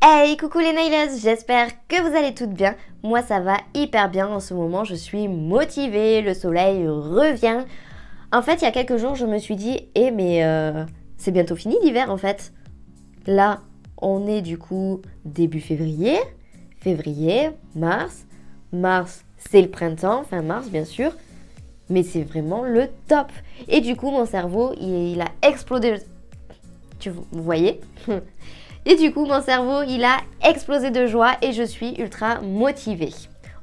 Hey, coucou les nailers, j'espère que vous allez toutes bien. Moi ça va hyper bien en ce moment, je suis motivée, le soleil revient. En fait, il y a quelques jours, je me suis dit, c'est bientôt fini l'hiver en fait. Là, on est du coup début février, mars. Mars, c'est le printemps, fin mars bien sûr. Mais c'est vraiment le top. Et du coup, mon cerveau, il a explosé. Vous voyez? Et du coup, mon cerveau, il a explosé de joie et je suis ultra motivée.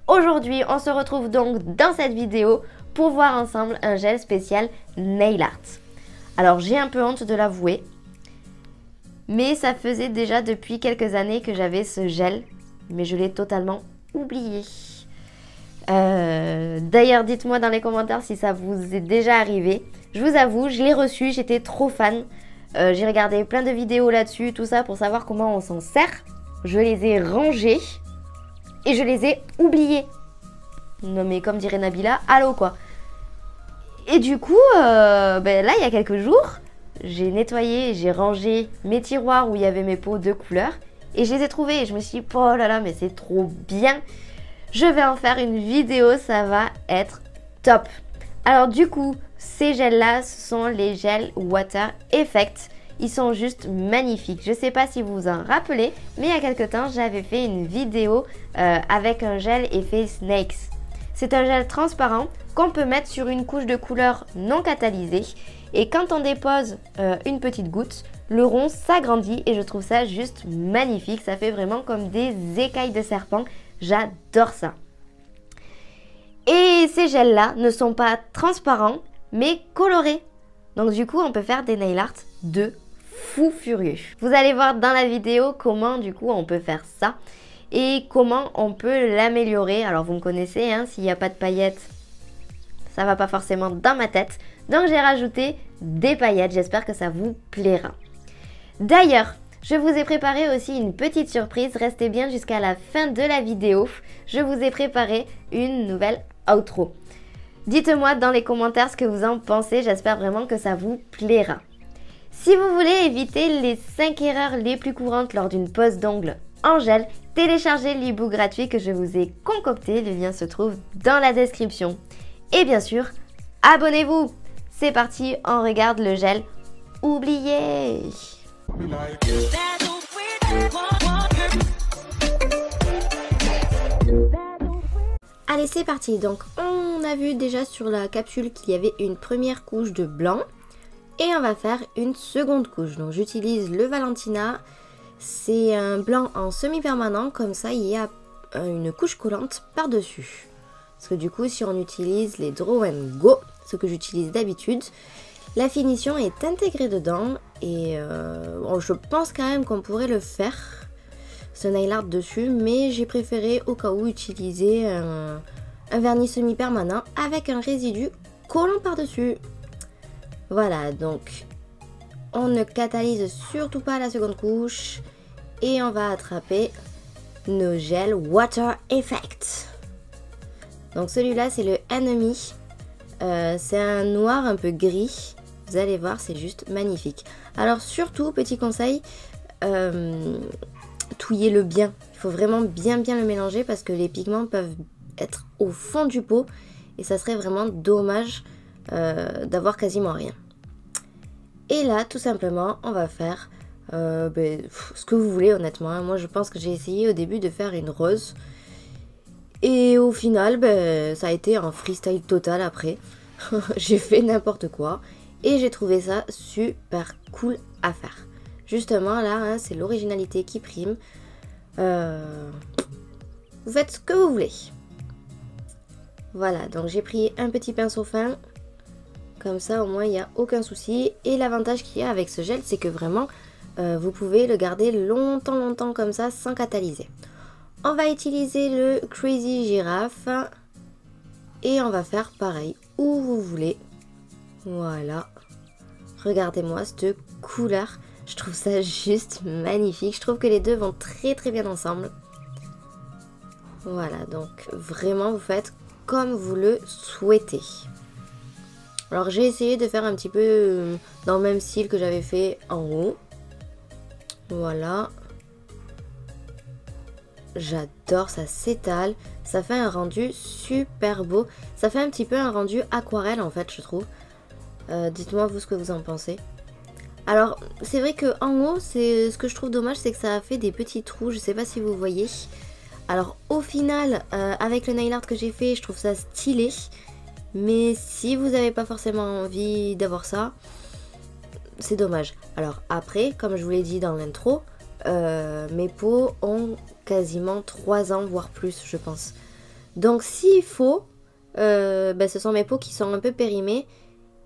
Aujourd'hui, on se retrouve donc dans cette vidéo pour voir ensemble un gel spécial nail art. Alors, j'ai un peu honte de l'avouer, mais ça faisait déjà depuis quelques années que j'avais ce gel, mais je l'ai totalement oublié. D'ailleurs, dites-moi dans les commentaires si ça vous est déjà arrivé. Je vous avoue, je l'ai reçu, j'étais trop fan. J'ai regardé plein de vidéos là-dessus, tout ça pour savoir comment on s'en sert. Je les ai rangés et je les ai oubliés. Non mais comme dirait Nabila, allô quoi. Et du coup, là il y a quelques jours, j'ai nettoyé, j'ai rangé mes tiroirs où il y avait mes pots de couleurs et je les ai trouvés et je me suis dit, oh là là, mais c'est trop bien. Je vais en faire une vidéo, ça va être top. Alors du coup, ces gels-là, ce sont les gels Water Effect. Ils sont juste magnifiques. Je ne sais pas si vous vous en rappelez, mais il y a quelques temps, j'avais fait une vidéo avec un gel effet Snakes. C'est un gel transparent qu'on peut mettre sur une couche de couleur non catalysée. Et quand on dépose une petite goutte, le rond s'agrandit et je trouve ça juste magnifique. Ça fait vraiment comme des écailles de serpent. J'adore ça. Et ces gels-là ne sont pas transparents, mais colorés. Donc du coup, on peut faire des nail art de fou furieux. Vous allez voir dans la vidéo comment du coup on peut faire ça et comment on peut l'améliorer. Alors vous me connaissez, hein, s'il n'y a pas de paillettes, ça va pas forcément dans ma tête. Donc j'ai rajouté des paillettes, j'espère que ça vous plaira. D'ailleurs, je vous ai préparé aussi une petite surprise, restez bien jusqu'à la fin de la vidéo. Je vous ai préparé une nouvelle outro. Dites-moi dans les commentaires ce que vous en pensez, j'espère vraiment que ça vous plaira. Si vous voulez éviter les 5 erreurs les plus courantes lors d'une pose d'ongles en gel, téléchargez l'e-book gratuit que je vous ai concocté, le lien se trouve dans la description. Et bien sûr, abonnez-vous. C'est parti, on regarde le gel oublié. Allez, c'est parti. Donc on a vu déjà sur la capsule qu'il y avait une première couche de blanc et on va faire une seconde couche. Donc j'utilise le Valentina, c'est un blanc en semi-permanent, comme ça il y a une couche collante par-dessus. Parce que du coup, si on utilise les Draw and Go, ce que j'utilise d'habitude, la finition est intégrée dedans et je pense quand même qu'on pourrait le faire, ce nail art dessus, mais j'ai préféré au cas où utiliser un vernis semi-permanent avec un résidu collant par-dessus. Voilà, donc on ne catalyse surtout pas la seconde couche et on va attraper nos gels Water Effect. Donc celui-là c'est le Enemy, c'est un noir un peu gris. Vous allez voir, c'est juste magnifique. Alors surtout, petit conseil, touillez-le bien. Il faut vraiment bien le mélanger parce que les pigments peuvent être au fond du pot et ça serait vraiment dommage d'avoir quasiment rien. Et là, tout simplement, on va faire ce que vous voulez honnêtement. Moi, je pense que j'ai essayé au début de faire une rose et au final, ça a été un freestyle total après. J'ai fait n'importe quoi. Et j'ai trouvé ça super cool à faire. Justement là, hein, c'est l'originalité qui prime. Vous faites ce que vous voulez. Voilà, donc j'ai pris un petit pinceau fin. Comme ça au moins il n'y a aucun souci. Et l'avantage qu'il y a avec ce gel, c'est que vraiment vous pouvez le garder longtemps comme ça sans catalyser. On va utiliser le Crazy Giraffe. Et on va faire pareil où vous voulez. Voilà, regardez-moi cette couleur, je trouve ça juste magnifique, je trouve que les deux vont très bien ensemble. Voilà, donc vraiment vous faites comme vous le souhaitez. Alors j'ai essayé de faire un petit peu dans le même style que j'avais fait en haut. Voilà. j'adore, ça s'étale, ça fait un rendu super beau. Ça fait un petit peu un rendu aquarelle en fait, je trouve. Dites-moi vous ce que vous en pensez. Alors c'est vrai que en haut, ce que je trouve dommage, c'est que ça a fait des petits trous, je sais pas si vous voyez. Alors au final, avec le nail art que j'ai fait, je trouve ça stylé. Mais si vous n'avez pas forcément envie d'avoir ça, c'est dommage. Alors après, comme je vous l'ai dit dans l'intro, mes pots ont quasiment 3 ans, voire plus, je pense. Donc s'il faut, ce sont mes pots qui sont un peu périmés.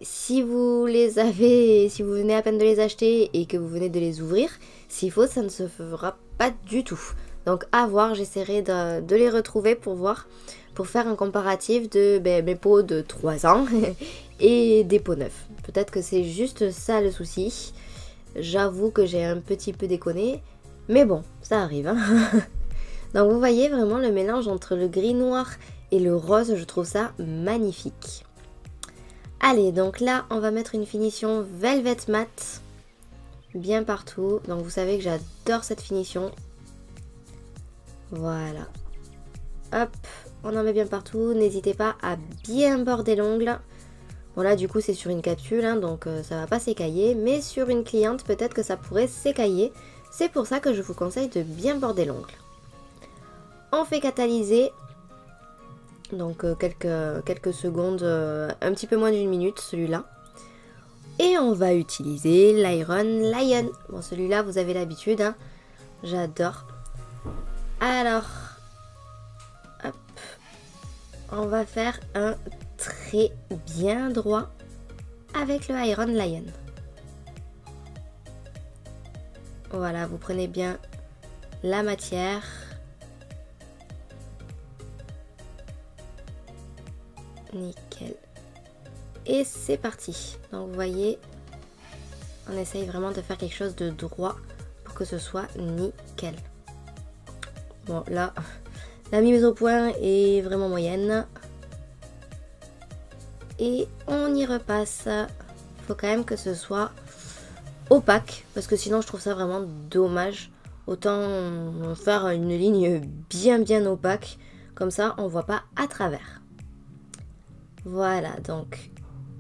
Si vous les avez, si vous venez à peine de les acheter et que vous venez de les ouvrir, s'il faut, ça ne se fera pas du tout. Donc à voir, j'essaierai de les retrouver pour voir, pour faire un comparatif de mes pots de 3 ans et des pots neufs. Peut-être que c'est juste ça le souci. J'avoue que j'ai un petit peu déconné, mais bon, ça arrive. Hein. Donc vous voyez vraiment le mélange entre le gris noir et le rose, je trouve ça magnifique. Allez, donc là, on va mettre une finition Velvet Matte bien partout. Donc vous savez que j'adore cette finition. Voilà. Hop, on en met bien partout. N'hésitez pas à bien border l'ongle. Bon là, du coup, c'est sur une capsule, hein, donc ça va pas s'écailler. Mais sur une cliente, peut-être que ça pourrait s'écailler. C'est pour ça que je vous conseille de bien border l'ongle. On fait catalyser. Donc quelques secondes, un petit peu moins d'1 minute celui-là. Et on va utiliser l'Iron Lion. Bon, celui-là, vous avez l'habitude, hein. J'adore. Alors, hop, on va faire un trait bien droit avec le Iron Lion. Voilà, vous prenez bien la matière. Nickel. Et c'est parti. Donc vous voyez, on essaye vraiment de faire quelque chose de droit pour que ce soit nickel. Bon là, la mise au point est vraiment moyenne. Et on y repasse. Faut quand même que ce soit opaque, parce que sinon je trouve ça vraiment dommage. Autant faire une ligne bien opaque, comme ça on voit pas à travers. Voilà, donc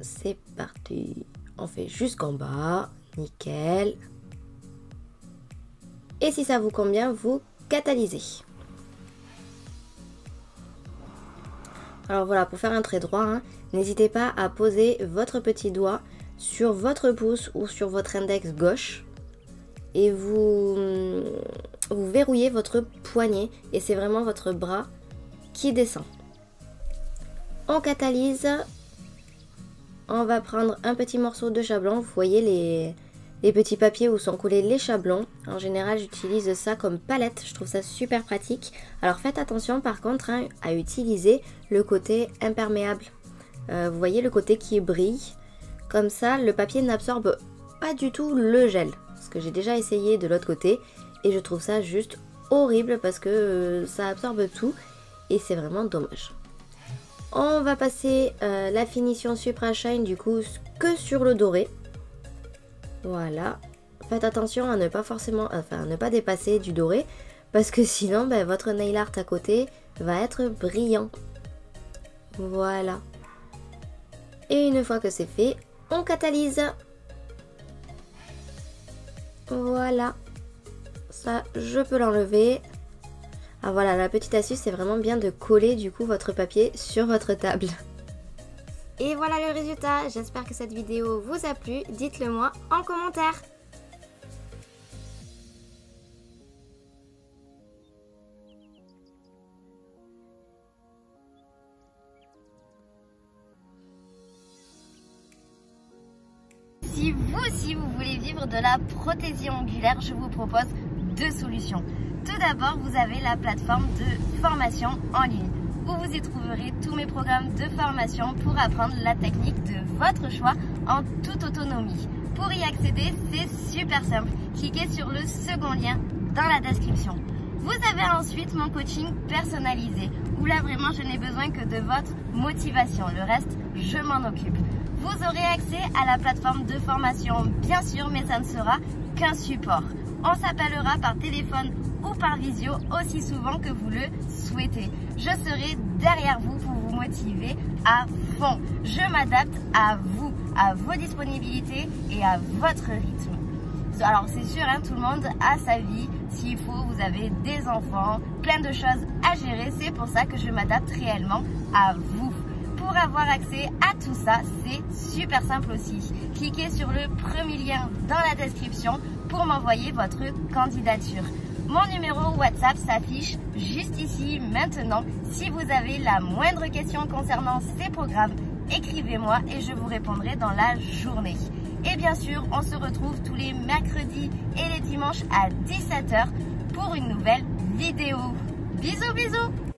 c'est parti. On fait jusqu'en bas, nickel. Et si ça vous convient, vous catalysez. Alors voilà, pour faire un trait droit, hein, n'hésitez pas à poser votre petit doigt sur votre pouce ou sur votre index gauche. Et vous verrouillez votre poignet et c'est vraiment votre bras qui descend. On catalyse, on va prendre un petit morceau de chablon. Vous voyez les petits papiers où sont collés les chablons. En général, j'utilise ça comme palette, je trouve ça super pratique. Alors faites attention par contre, hein, à utiliser le côté imperméable. Vous voyez le côté qui brille. Comme ça, le papier n'absorbe pas du tout le gel. Parce que j'ai déjà essayé de l'autre côté et je trouve ça juste horrible parce que ça absorbe tout et c'est vraiment dommage. On va passer la finition Supra Shine du coup que sur le doré. Voilà. Faites attention à ne pas forcément, à ne pas dépasser du doré parce que sinon votre nail art à côté va être brillant. Voilà. Et une fois que c'est fait, on catalyse. Voilà. Ça, je peux l'enlever. Ah voilà, la petite astuce, c'est vraiment bien de coller du coup votre papier sur votre table. Et voilà le résultat. J'espère que cette vidéo vous a plu. Dites-le moi en commentaire. Si vous aussi vous voulez vivre de la prothésie ongulaire, je vous propose 2 solutions. Tout d'abord, vous avez la plateforme de formation en ligne où vous y trouverez tous mes programmes de formation pour apprendre la technique de votre choix en toute autonomie. Pour y accéder, c'est super simple. Cliquez sur le second lien dans la description. Vous avez ensuite mon coaching personnalisé où là vraiment je n'ai besoin que de votre motivation. Le reste, je m'en occupe. Vous aurez accès à la plateforme de formation bien sûr, mais ça ne sera qu'un support. On s'appellera par téléphone ou par visio aussi souvent que vous le souhaitez. Je serai derrière vous pour vous motiver à fond. Je m'adapte à vous, à vos disponibilités et à votre rythme. Alors c'est sûr, hein, tout le monde a sa vie. S'il faut, vous avez des enfants, plein de choses à gérer. C'est pour ça que je m'adapte réellement à vous. Pour avoir accès à tout ça, c'est super simple aussi. Cliquez sur le premier lien dans la description pour m'envoyer votre candidature. Mon numéro WhatsApp s'affiche juste ici maintenant. Si vous avez la moindre question concernant ces programmes, écrivez-moi et je vous répondrai dans la journée. Et bien sûr, on se retrouve tous les mercredis et les dimanches à 17 h pour une nouvelle vidéo. Bisous bisous!